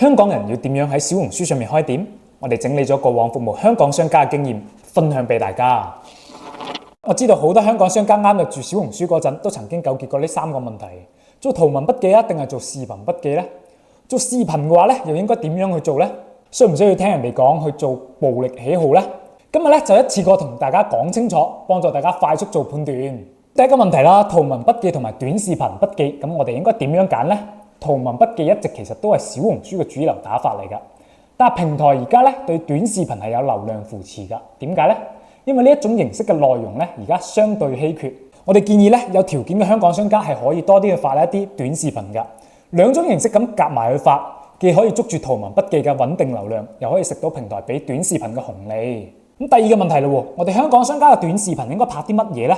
香港人要點樣喺小紅書上面開店？我哋整理咗過往服務香港商家嘅經驗，分享俾大家。我知道好多香港商家啱入住小紅書嗰陣，都曾經糾結過呢3個問題：做圖文筆記啊，定係做視頻筆記呢？做視頻嘅話咧，又應該點樣去做呢？需唔需要聽人哋講去做暴力喜好呢？今日咧就一次過同大家講清楚，幫助大家快速做判斷。第一個問題啦，圖文筆記同埋短視頻筆記，咁我哋應該點樣揀呢？圖文筆記一直其實都係小紅書嘅主流打法嚟㗎，但係平台而家咧對短視頻係有流量扶持㗎。點解呢？因為呢一種形式嘅內容咧而家相對稀缺，我哋建議咧有條件嘅香港商家係可以多啲去發一啲短視頻㗎。兩種形式咁夾埋去發，既可以捉住圖文筆記嘅穩定流量，又可以食到平台俾短視頻嘅紅利。咁第二個問題啦，我哋香港商家嘅短視頻應該拍啲乜嘢呢？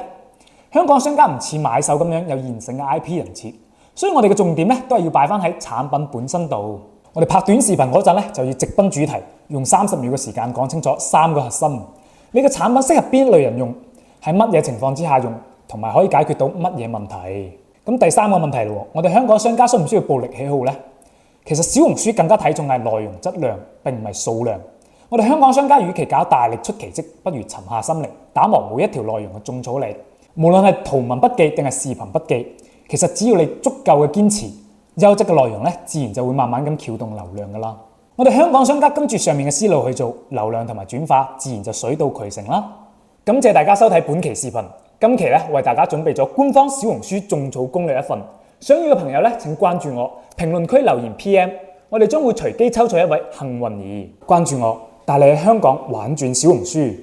香港商家唔似買手咁樣有現成嘅 IP 人設，所以我哋嘅重點咧都係要擺翻喺產品本身度。我哋拍短視頻嗰陣咧就要直奔主題，用30秒嘅時間講清楚3個核心。你嘅產品適合邊類人用，喺乜嘢情況之下用，同埋可以解決到乜嘢問題。咁第3個問題啦，我哋香港商家需唔需要暴力喜好呢？其實小紅書更加睇重係內容質量，並唔係數量。我哋香港商家與其搞大力出奇蹟，不如沉下心嚟打磨每一條內容嘅種草力。無論係圖文筆記定係視頻筆記，其實只要你足夠嘅堅持，優質嘅內容咧，自然就會慢慢咁撬動流量噶啦。我哋香港商家跟住上面嘅思路去做，流量同埋轉化，自然就水到渠成啦。感謝大家收睇本期視頻，今期咧為大家準備咗官方小紅書種草攻略一份，想要嘅朋友咧請關注我，評論區留言 PM， 我哋將會隨機抽取一位幸運兒，關注我，帶你喺香港玩轉小紅書。